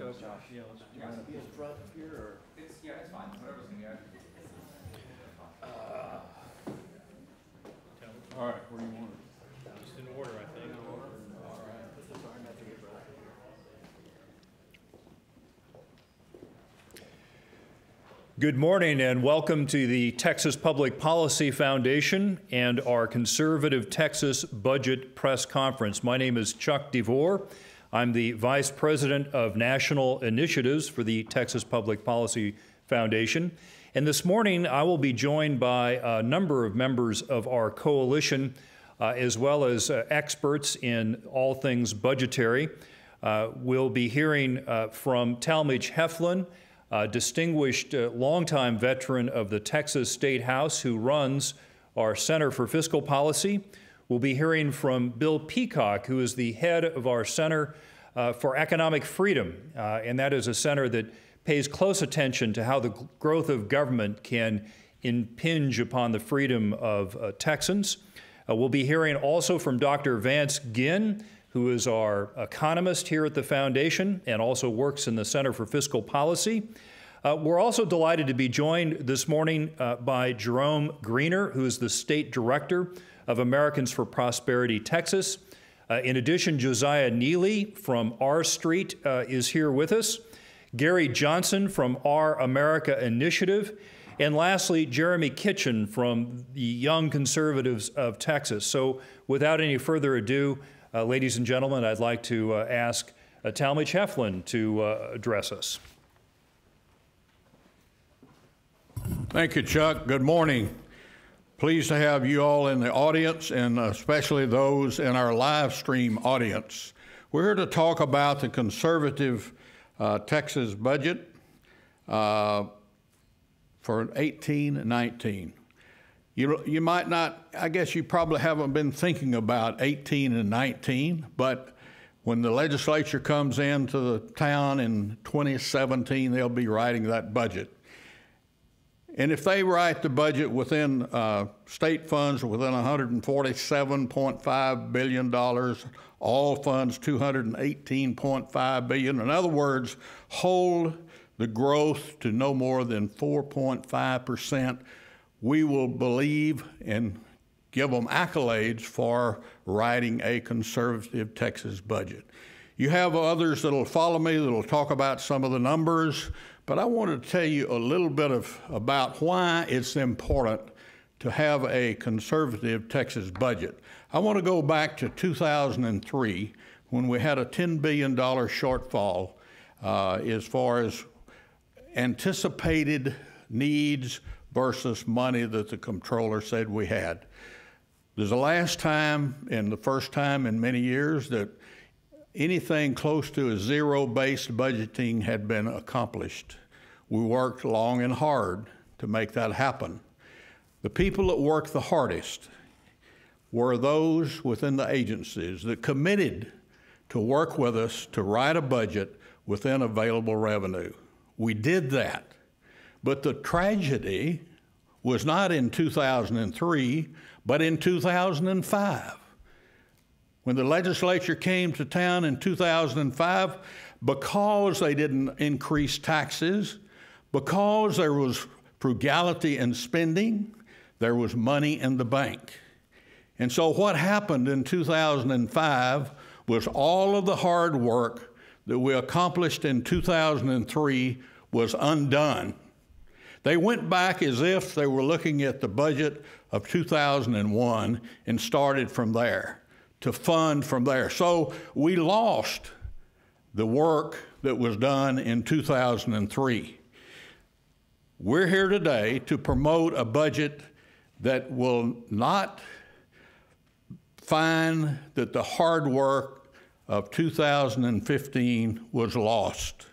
go, Josh? Yeah, let's be in front here, or? it's fine. Whatever's gonna be after. All right, where do you want it? Just in order, I think. All right. Sorry, not to get brother. Good morning and welcome to the Texas Public Policy Foundation and our Conservative Texas Budget Press Conference. My name is Chuck DeVore. I'm the Vice President of National Initiatives for the Texas Public Policy Foundation. And this morning I will be joined by a number of members of our coalition as well as experts in all things budgetary. We'll be hearing from Talmadge Heflin, a distinguished longtime veteran of the Texas State House who runs our Center for Fiscal Policy. We'll be hearing from Bill Peacock, who is the head of our Center for Economic Freedom, and that is a center that pays close attention to how the growth of government can impinge upon the freedom of Texans. We'll be hearing also from Dr. Vance Gain, who is our economist here at the Foundation and also works in the Center for Fiscal Policy. We're also delighted to be joined this morning by Jerome Greener, who is the State Director of Americans for Prosperity Texas. In addition, Josiah Neely from R Street is here with us, Gary Johnson from Our America Initiative, and lastly, Jeremy Kitchen from the Young Conservatives of Texas. So without any further ado, ladies and gentlemen, I'd like to ask Talmadge Heflin to address us. Thank you, Chuck. Good morning. Pleased to have you all in the audience, and especially those in our live stream audience. We're here to talk about the conservative Texas budget for 18-19. You might not, I guess you probably haven't been thinking about 18 and 19, but when the legislature comes into the town in 2017, they'll be writing that budget. And if they write the budget within state funds within $147.5 billion, all funds $218.5 billion, in other words, hold the growth to no more than 4.5%, we will believe and give them accolades for writing a conservative Texas budget. You have others that'll follow me that'll talk about some of the numbers, but I want to tell you a little bit about why it's important to have a conservative Texas budget. I want to go back to 2003 when we had a $10 billion shortfall as far as anticipated needs versus money that the comptroller said we had. There's the last time and the first time in many years that anything close to a zero-based budgeting had been accomplished. We worked long and hard to make that happen. The people that worked the hardest were those within the agencies that committed to work with us to write a budget within available revenue. We did that. But the tragedy was not in 2003, but in 2005. When the legislature came to town in 2005, because they didn't increase taxes, because there was frugality in spending, there was money in the bank. And so what happened in 2005 was all of the hard work that we accomplished in 2003 was undone. They went back as if they were looking at the budget of 2001 and started from there to fund from there. So we lost the work that was done in 2003. We're here today to promote a budget that will not find that the hard work of 2015 was lost.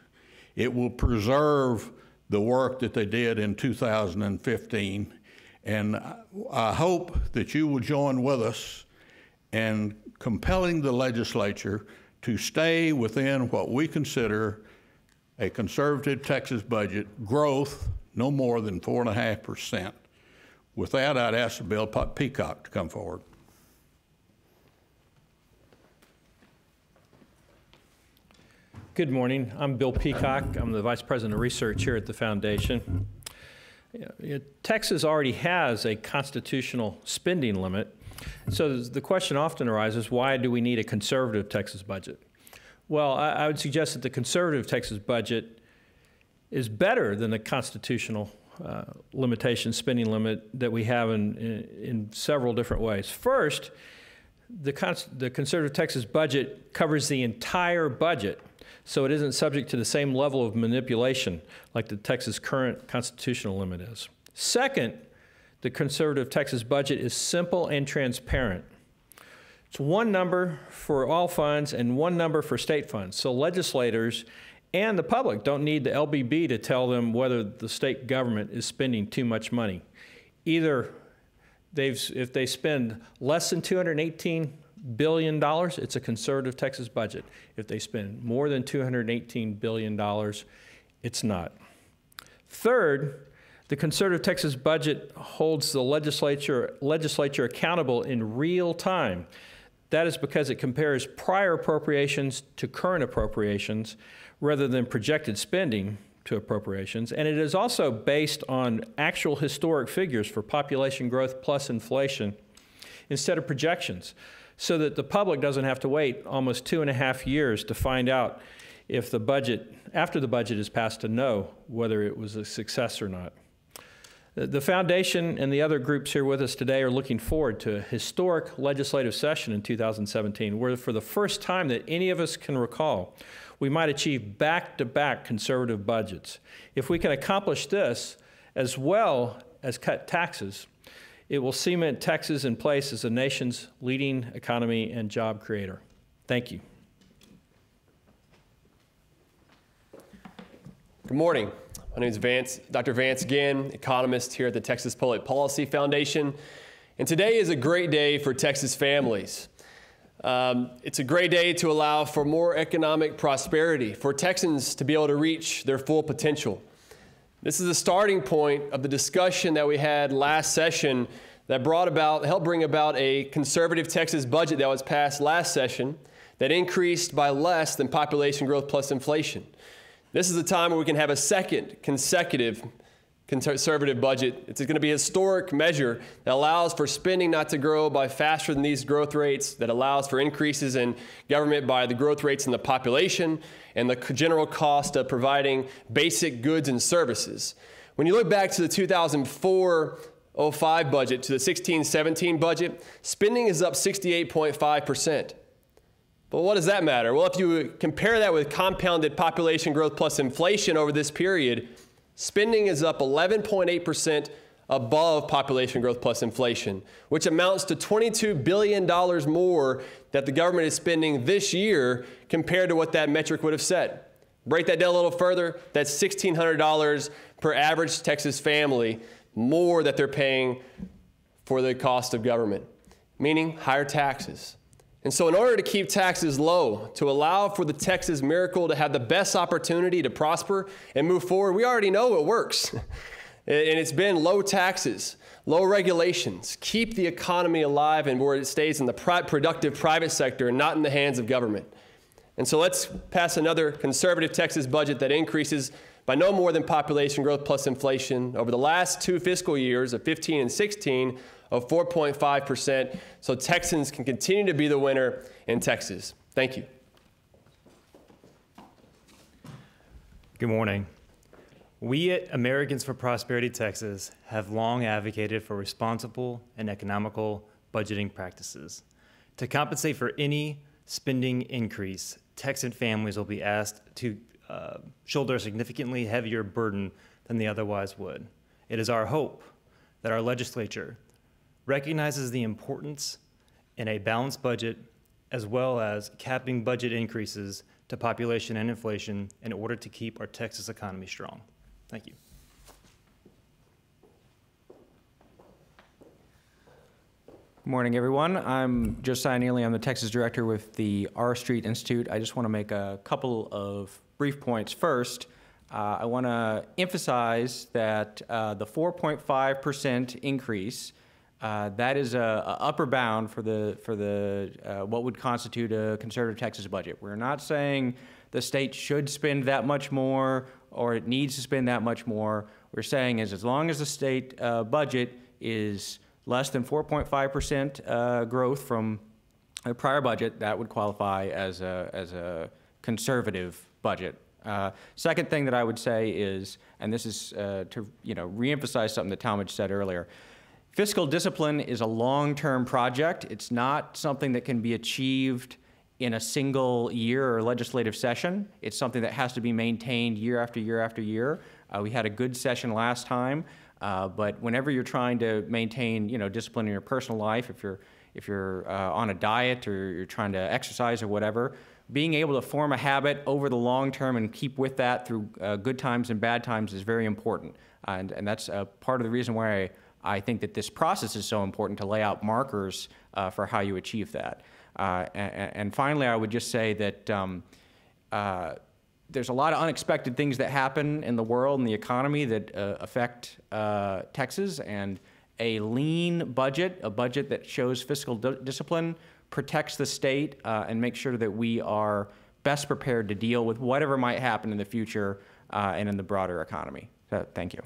It will preserve the work that they did in 2015. And I hope that you will join with us in compelling the legislature to stay within what we consider a conservative Texas budget growth no more than 4.5%. With that, I'd ask Bill Peacock to come forward. Good morning. I'm Bill Peacock. I'm the Vice President of Research here at the Foundation. Texas already has a constitutional spending limit, so the question often arises, why do we need a conservative Texas budget? Well, I would suggest that the conservative Texas budget is better than the constitutional spending limit that we have in several different ways. First, the conservative Texas budget covers the entire budget, so it isn't subject to the same level of manipulation like the Texas current constitutional limit is. Second, the conservative Texas budget is simple and transparent. It's one number for all funds and one number for state funds, so legislators and the public don't need the LBB to tell them whether the state government is spending too much money. Either if they spend less than $218 billion, it's a conservative Texas budget. If they spend more than $218 billion, it's not. Third, the conservative Texas budget holds the legislature accountable in real time. That is because it compares prior appropriations to current appropriations rather than projected spending to appropriations. And it is also based on actual historic figures for population growth plus inflation instead of projections, so that the public doesn't have to wait almost 2.5 years to find out if the budget, after the budget is passed, to know whether it was a success or not. The Foundation and the other groups here with us today are looking forward to a historic legislative session in 2017, where for the first time that any of us can recall, we might achieve back-to-back conservative budgets. If we can accomplish this, as well as cut taxes, it will cement Texas in place as the nation's leading economy and job creator. Thank you. Good morning. My name is Dr. Vance Gain, economist here at the Texas Public Policy Foundation. And today is a great day for Texas families. It's a great day to allow for more economic prosperity, for Texans to be able to reach their full potential. This is the starting point of the discussion that we had last session that helped bring about a conservative Texas budget that was passed last session that increased by less than population growth plus inflation. This is a time where we can have a second consecutive conservative budget. It's going to be a historic measure that allows for spending not to grow by faster than these growth rates, that allows for increases in government by the growth rates in the population and the general cost of providing basic goods and services. When you look back to the 2004-05 budget to the 16-17 budget, spending is up 68.5%. But what does that matter? Well, if you compare that with compounded population growth plus inflation over this period, spending is up 11.8% above population growth plus inflation, which amounts to $22 billion more that the government is spending this year compared to what that metric would have said. Break that down a little further, that's $1,600 per average Texas family more that they're paying for the cost of government, meaning higher taxes. And so in order to keep taxes low, to allow for the Texas miracle to have the best opportunity to prosper and move forward, we already know it works. And it's been low taxes, low regulations, keep the economy alive and where it stays in the productive private sector and not in the hands of government. And so let's pass another conservative Texas budget that increases by no more than population growth plus inflation over the last 2 fiscal years of 15 and 16 of 4.5%, so Texans can continue to be the winner in Texas. Thank you. Good morning. We at Americans for Prosperity Texas have long advocated for responsible and economical budgeting practices. To compensate for any spending increase, Texan families will be asked to shoulder a significantly heavier burden than they otherwise would. It is our hope that our legislature recognizes the importance in a balanced budget as well as capping budget increases to population and inflation in order to keep our Texas economy strong. Thank you. Good morning, everyone. I'm Josiah Stover. I'm the Texas director with the R Street Institute. I just want to make a couple of brief points. First, I want to emphasize that the 4.5% increase, that is a upper bound for the what would constitute a conservative Texas budget. We're not saying the state should spend that much more or it needs to spend that much more. We're saying is as long as the state budget is less than 4.5% growth from a prior budget, that would qualify as a conservative budget. Second thing that I would say is, and this is to reemphasize something that Talmadge said earlier, fiscal discipline is a long-term project. It's not something that can be achieved in a single year or legislative session. It's something that has to be maintained year after year after year. We had a good session last time, but whenever you're trying to maintain, discipline in your personal life, if you're on a diet or you're trying to exercise or whatever, being able to form a habit over the long term and keep with that through good times and bad times is very important. And that's part of the reason why I think that this process is so important, to lay out markers for how you achieve that. And finally, I would just say that there's a lot of unexpected things that happen in the world and the economy that affect Texas, and a lean budget, a budget that shows fiscal discipline, protects the state and makes sure that we are best prepared to deal with whatever might happen in the future and in the broader economy. So, thank you.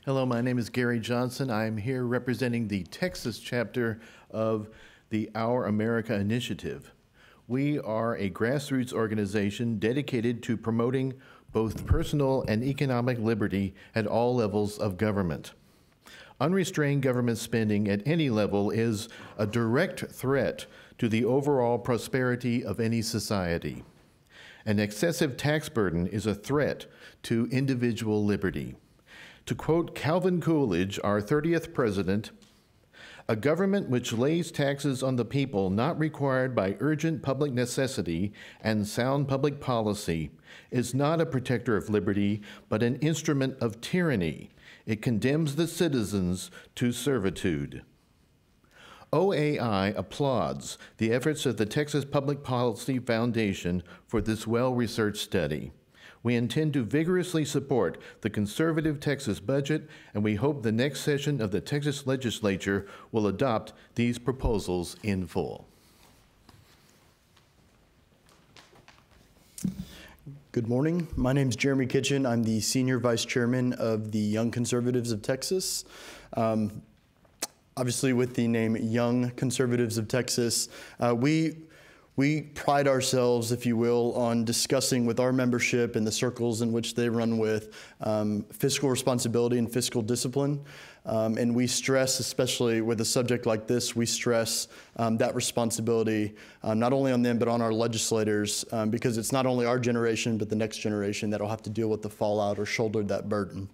Hello, my name is Gary Johnson. I'm here representing the Texas chapter of the Our America Initiative. We are a grassroots organization dedicated to promoting both personal and economic liberty at all levels of government. Unrestrained government spending at any level is a direct threat to the overall prosperity of any society. An excessive tax burden is a threat to individual liberty. To quote Calvin Coolidge, our 30th president, "A government which lays taxes on the people not required by urgent public necessity and sound public policy is not a protector of liberty, but an instrument of tyranny. It condemns the citizens to servitude." OAI applauds the efforts of the Texas Public Policy Foundation for this well-researched study. We intend to vigorously support the conservative Texas budget, and we hope the next session of the Texas legislature will adopt these proposals in full. Good morning. My name is Jeremy Kitchen. I'm the Senior Vice Chairman of the Young Conservatives of Texas. Obviously, with the name Young Conservatives of Texas, we pride ourselves, if you will, on discussing with our membership and the circles in which they run with fiscal responsibility and fiscal discipline. And we stress, especially with a subject like this, we stress that responsibility not only on them but on our legislators, because it's not only our generation but the next generation that will have to deal with the fallout or shoulder that burden.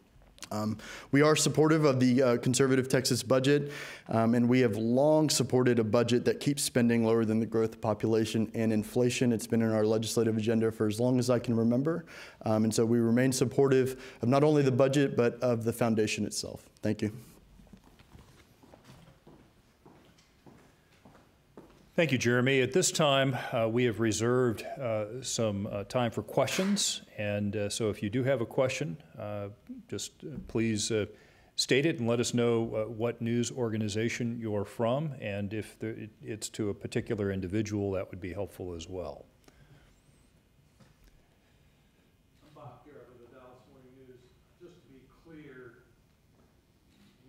We are supportive of the conservative Texas budget, and we have long supported a budget that keeps spending lower than the growth of population and inflation. It's been in our legislative agenda for as long as I can remember, and so we remain supportive of not only the budget but of the foundation itself. Thank you. Thank you, Jeremy. At this time, we have reserved some time for questions, and so if you do have a question, just please state it and let us know what news organization you're from, and if it's to a particular individual, that would be helpful as well. Just to be clear,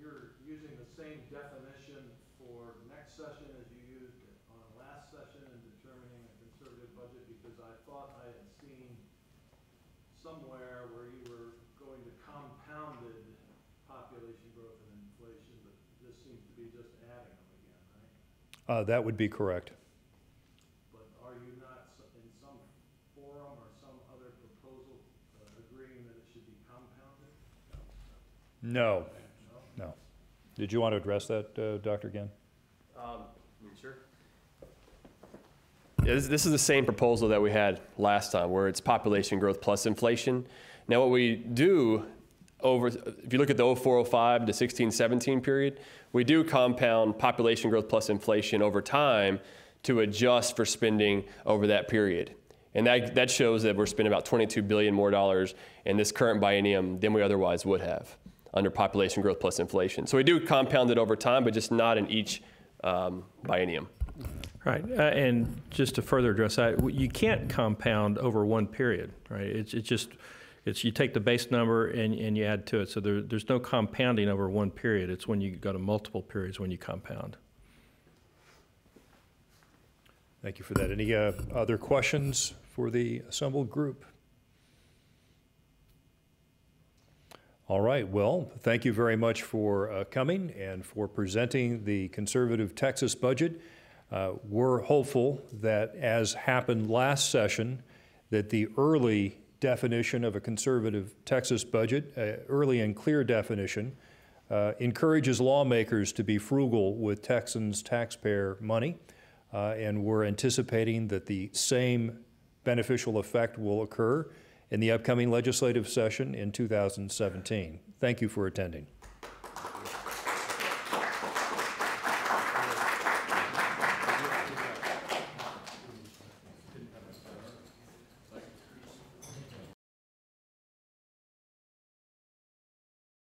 you're using the same definition for next session as you used on last session in determining a conservative budget, because I thought I had seen somewhere where you were going to compounded population growth and inflation, but this seems to be just adding them again, right? That would be correct. But are you not in some forum or some other proposal agreeing that it should be compounded? No. No. Did you want to address that, Dr. Gain? Sure. Yeah, this is the same proposal that we had last time, where it's population growth plus inflation. Now, what we do if you look at the 04-05 to 16-17 period, we do compound population growth plus inflation over time to adjust for spending over that period. And that shows that we're spending about $22 billion more dollars in this current biennium than we otherwise would have under population growth plus inflation. So we do compound it over time, but just not in each biennium. Right, and just to further address that, you can't compound over one period, right? It's you take the base number and you add to it. So there's no compounding over one period. It's when you go to multiple periods when you compound. Thank you for that. Any other questions for the assembled group? All right, well, thank you very much for coming and for presenting the conservative Texas budget. We're hopeful that, as happened last session, that the early definition of a conservative Texas budget, early and clear definition, encourages lawmakers to be frugal with Texans' taxpayer money, and we're anticipating that the same beneficial effect will occur in the upcoming legislative session in 2017. Thank you for attending.